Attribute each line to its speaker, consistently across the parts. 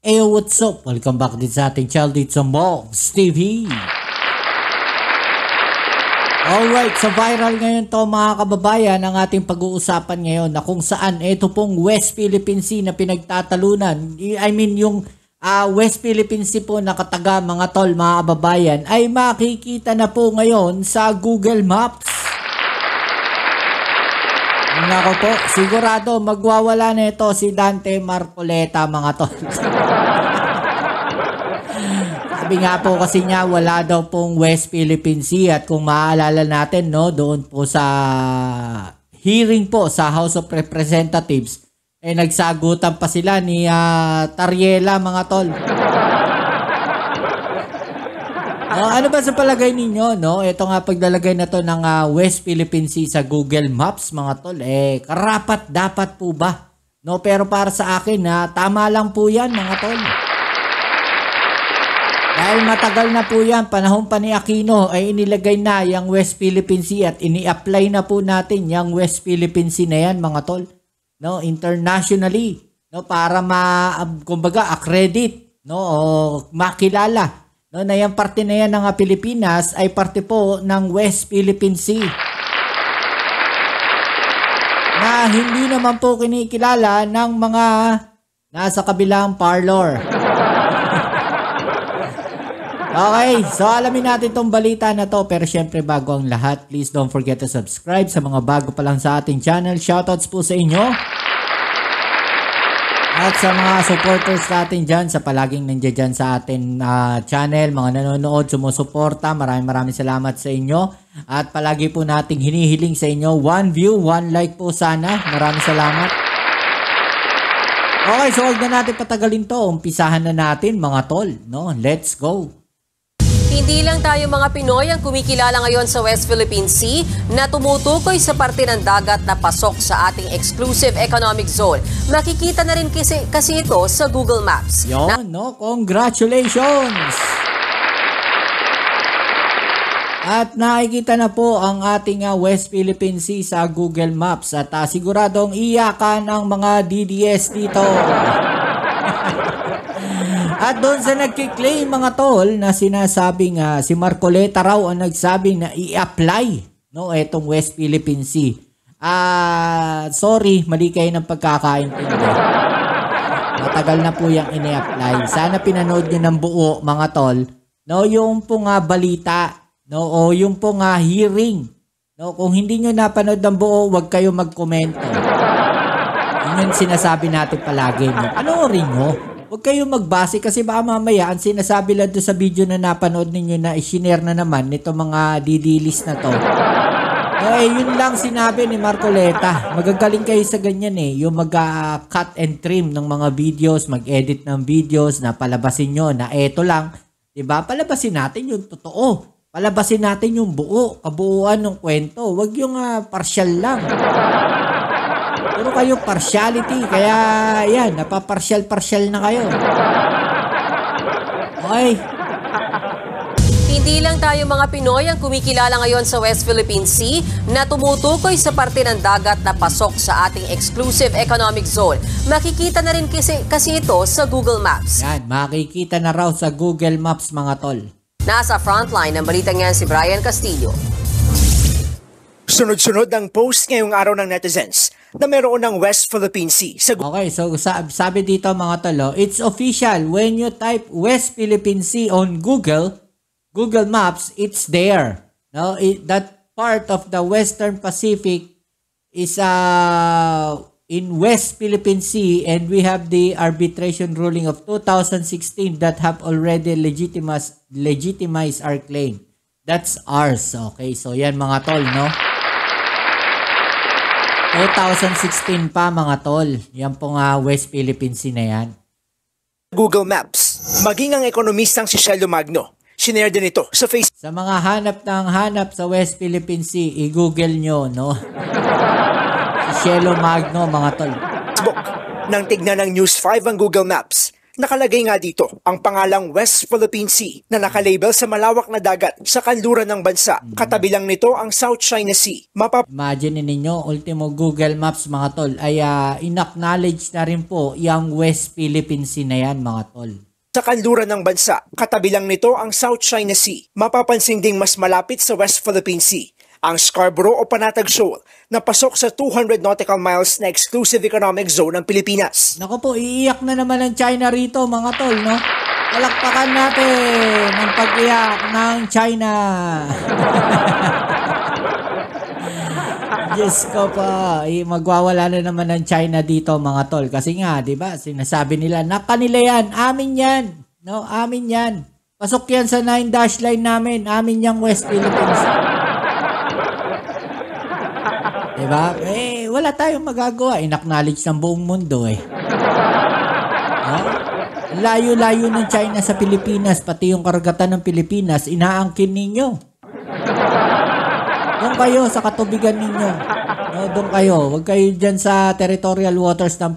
Speaker 1: Hey, what's up? Welcome back din sa ating channel dito sa Mogs TV. Alright, sa viral ngayon to mga kababayan ang ating pag-uusapan ngayon na kung saan ito pong West Philippine Sea na pinagtatalunan. I mean yung West Philippine Sea po na kataga mga tol mga kababayan ay makikita na po ngayon sa Google Maps. Nako po, sigurado magwawala na ito si Dante Marcoleta mga tol. Sabi nga po kasi niya wala daw pong West Philippine Sea at kung maaalala natin no, doon po sa hearing po sa House of Representatives nagsagutan pa sila ni Tariela mga tol. Ano ba sa palagay ninyo, no? Ito nga paglalagay na to ng West Philippine Sea sa Google Maps, mga tol. Karapat dapat po ba? No, pero para sa akin, tama lang po 'yan, mga tol. Dahil matagal na po 'yan, panahon pa ni Aquino ay inilagay na yung West Philippine Sea at ini-apply na po natin yung West Philippine Sea na 'yan, mga tol. No, internationally, no, para kumbaga accredit, no, o makilala. No, na yung parte na yan ng Pilipinas ay parte po ng West Philippine Sea. Na hindi naman po kinikilala ng mga nasa kabilang parlor. Okay, so alamin natin tong balita na to. Pero syempre bago ang lahat, please don't forget to subscribe sa mga bago pa lang sa ating channel. Shoutouts po sa inyo. At sa mga supporters natin dyan, sa palaging nandiyan dyan sa ating channel, mga nanonood, sumusuporta, maraming salamat sa inyo. At palagi po nating hinihiling sa inyo, 1 view, 1 like po sana. Maraming salamat. Okay, so huwag na natin patagalin to. Umpisahan na natin mga tol. No? Let's go!
Speaker 2: Hindi lang tayo mga Pinoy ang kumikilala ngayon sa West Philippine Sea na tumutukoy sa parte ng dagat na pasok sa ating exclusive economic zone. Makikita na rin kasi ito sa Google Maps.
Speaker 1: Yon, no? Congratulations! At nakikita na po ang ating West Philippine Sea sa Google Maps at siguradong iyakan ang mga DDS dito. At doon sa nagkiklaim mga tol na sinasabing si Marcoleta raw ang nagsabi na i-apply no etong West Philippine Sea. Sorry, mali kayo ng pagkakaintindi. Matagal na po yung ini-apply. Sana pinanood niyo ng buo mga tol. No, yung pong balita, no, o yung pong hearing. No, kung hindi niyo napanood ng buo, wag kayo magkomento. Yun yung sinasabi natin palagi. No? Panoorin niyo. Huwag kayo magbase kasi baka mamaya ang sinasabi lang doon sa video na napanood ninyo na i-share na naman nito mga didilis na to. Yun lang sinabi ni Marcoleta. Magagaling kayo sa ganyan yung mag-cut and trim ng mga videos, mag-edit ng videos na palabasin nyo na eto lang. Diba? Palabasin natin yung totoo. Palabasin natin yung buo, kabuuan ng kwento. Huwag yung partial lang. Puro kayo partiality, kaya yan, napapartial-partial na kayo. Okay.
Speaker 2: Hindi lang tayo mga Pinoy ang kumikilala ngayon sa West Philippine Sea na tumutukoy sa parte ng dagat na pasok sa ating exclusive economic zone. Makikita na rin kasi ito sa Google Maps.
Speaker 1: Yan, makikita na raw sa Google Maps mga tol.
Speaker 2: Nasa frontline ng balitang yan si Brian Castillo.
Speaker 3: Sunod-sunod ang post ngayong araw ng netizens na meron ng West Philippine Sea.
Speaker 1: Okay, so sabi dito mga tolo, it's official. When you type West Philippine Sea on Google Maps, it's there. No, that part of the Western Pacific is in West Philippine Sea, and we have the arbitration ruling of 2016 that have already legitimized our claim. That's ours. Okay, so yan mga tol, no? 2016 pa mga tol. Yan pong West Philippine Sea na yan.
Speaker 3: Google Maps. Maging ang ekonomistang si Shelo Magno. Sinare din ito sa Facebook.
Speaker 1: Sa mga hanap sa West Philippine Sea, i-google nyo, no? Si Shelo Magno mga tol.
Speaker 3: Nang tignan ng News 5 ang Google Maps. Nakalagay nga dito ang pangalang West Philippine Sea na nakalabel sa malawak na dagat sa kanluran ng bansa. Katabi lang nito ang South China Sea.
Speaker 1: Imagine ninyo, ultimo Google Maps mga tol, ay in-acknowledge na rin po yung West Philippine Sea na yan mga tol.
Speaker 3: Sa kanluran ng bansa, katabi lang nito ang South China Sea. Mapapansin ding mas malapit sa West Philippine Sea ang Scarborough o Panatag Shoal na pasok sa 200 nautical miles na exclusive economic zone ng Pilipinas.
Speaker 1: Naku po, iiyak na naman ang China rito mga tol, no? Palakpakan natin ang pag-iyak ng China. Diyos ko pa, magwawala na naman ang China dito mga tol. Kasi nga, di ba, sinasabi nila, na kanila yan, amin yan. No, amin yan. Pasok yan sa 9 dash line namin, amin yung West Philippines. Diba? Wala tayong magagawa. In-acknowledge ng buong mundo No? Layo-layo ng China sa Pilipinas, pati yung karagatan ng Pilipinas, inaangkin ninyo. Doon kayo sa katubigan ninyo. No, doon kayo. Huwag kayo dyan sa territorial waters ng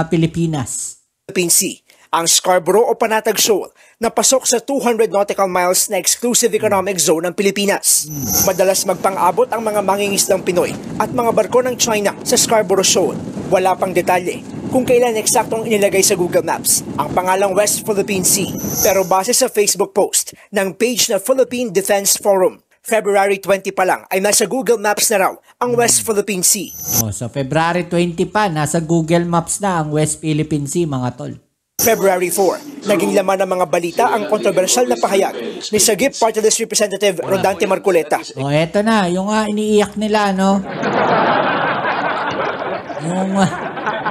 Speaker 1: Pilipinas.
Speaker 3: Philippine Sea, ang Scarborough o Panatag Shoal na pasok sa 200 nautical miles na exclusive economic zone ng Pilipinas. Madalas magpang-abot ang mga mangingisdang Pinoy at mga barko ng China sa Scarborough Shoal. Wala pang detalye kung kailan eksaktong inilagay sa Google Maps ang pangalang West Philippine Sea. Pero base sa Facebook post ng page na Philippine Defense Forum, February 20 pa lang ay nasa Google Maps na raw ang West Philippine Sea.
Speaker 1: So February 20 pa, nasa Google Maps na ang West Philippine Sea mga tol.
Speaker 3: February 4, naging laman ng mga balita ang kontrobersyal na pahayag ni Sagip Party List Representative Rodante Marcoleta.
Speaker 1: Eto na, yung iniiyak nila, no? Yung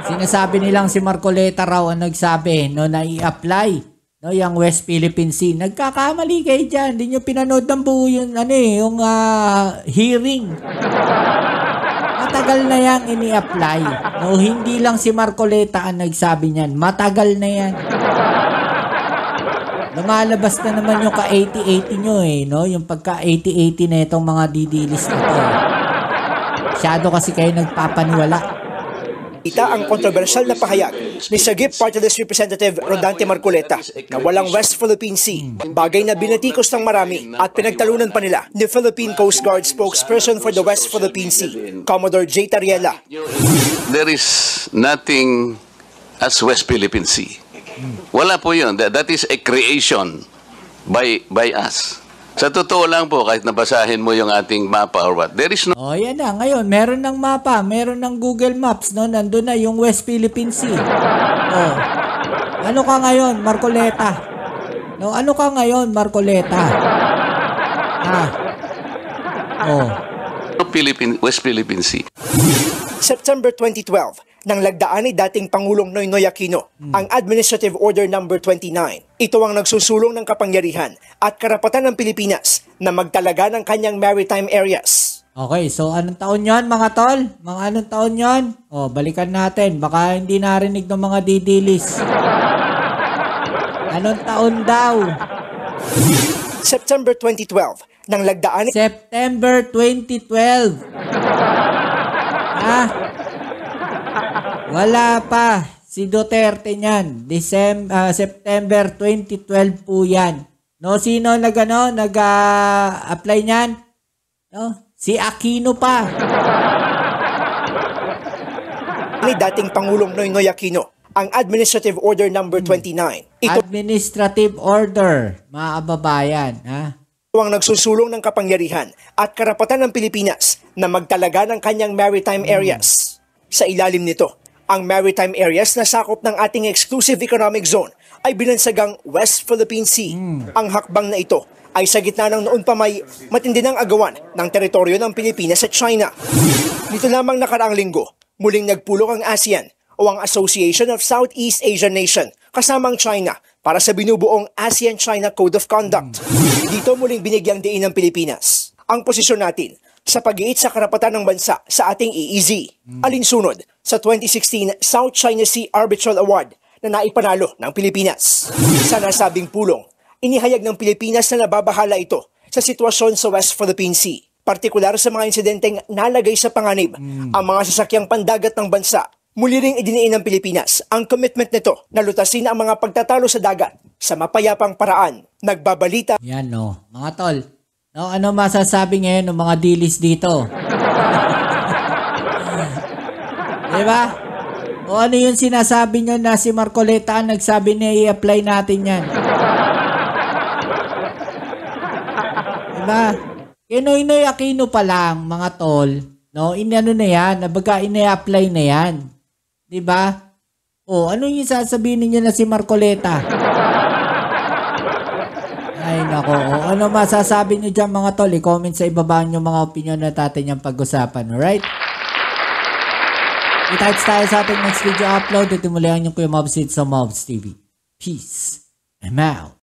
Speaker 1: sinasabi nilang si Marcoleta raw ang nagsabi, no, na i-apply, no, yung West Philippine Sea. Nagkakamali kayo dyan, hindi nyo pinanood ng buo yung, yung hearing. Matagal na yan ini-apply. No, hindi lang si Marcoleta ang nagsabi niyan. Matagal na yan. Lumalabas na naman yung ka-80-80 nyo no? Yung pagka-80-80 na itong mga didilis na to. Masyado kasi kayo nagpapaniwala.
Speaker 3: Ita ang kontrobersyal na pahayag ni Sagip Party List Representative Rodante Marcoleta na walang West Philippine Sea, bagay na binatikos ng marami at pinagtalunan pa nila ni Philippine Coast Guard spokesperson for the West Philippine Sea, Commodore J. Tariela.
Speaker 4: There is nothing as West Philippine Sea. Wala po yun. That is a creation by us. Sa totoo lang po, kahit nabasahin mo yung ating mapa or what, there is no...
Speaker 1: Yan na. Ngayon, meron ng mapa, meron ng Google Maps, no? Nandun na yung West Philippine Sea. Ano ka ngayon, Marcoleta? No, ano ka ngayon, Marcoleta?
Speaker 4: West Philippine Sea.
Speaker 3: September 2012, nang lagdaan ni dating Pangulong Noynoy Aquino ang Administrative Order No. 29. Ito ang nagsusulong ng kapangyarihan at karapatan ng Pilipinas na magtalaga ng kanyang maritime areas.
Speaker 1: Okay, so anong taon yon mga tol? Mga anong taon yon? Balikan natin. Baka hindi narinig ng mga didilis. Anong taon daw?
Speaker 3: September 2012, nang lagdaan ni...
Speaker 1: September 2012. Wala pa si Duterte niyan. September 2012 po yan. No, sino nag-apply niyan? No, si Aquino pa.
Speaker 3: Ni dating Pangulong Noynoy Aquino ang Administrative Order No. 29. Ito
Speaker 1: Administrative Order, mga kababayan.
Speaker 3: ang nagsusulong ng kapangyarihan at karapatan ng Pilipinas na magtalaga ng kanyang maritime areas. Sa ilalim nito, ang maritime areas na sakop ng ating exclusive economic zone ay binansagang West Philippine Sea. Ang hakbang na ito ay sa gitna ng noon pa may matindi ng agawan ng teritoryo ng Pilipinas sa China. Dito lamang nakaraang linggo, muling nagpulong ang ASEAN o ang Association of Southeast Asian Nation kasamang China para sa binubuong ASEAN-China Code of Conduct. Dito muling binigyang diin ng Pilipinas ang posisyon natin sa pag-iit sa karapatan ng bansa sa ating EEZ. Alinsunod sa 2016 South China Sea Arbitral Award na naipanalo ng Pilipinas. Sa nasabing pulong, inihayag ng Pilipinas na nababahala ito sa sitwasyon sa West Philippine Sea, partikular sa mga insidenteng nalagay sa panganib ang mga sasakyang pandagat ng bansa Muli ring idiniin ng Pilipinas ang commitment nito na lutasin ang mga pagtatalo sa dagat sa mapayapang paraan. Nagbabalita.
Speaker 1: Yan no, mga tol. No, ano masasabi ngayon ng mga dilis dito? Diba? O ano yung sinasabi nyo na si Marcoleta ang nagsabi na i-apply natin yan? Diba? Kinoy Aquino pa lang, mga tol. No, inano na yan, nabaga ina-apply na yan. Diba? O, ano yung sasabihin niyo na si Marcoleta? Ay, nako. O, ano masasabi niyo dyan, mga tol? I-comment sa ibaba niyo mga opinion na natin yung pag-usapan. Alright? Kita-kits tayo sa ating next video upload. Ito muli ang inyong Kuya Mobs sa Mobs TV. Peace. I'm out.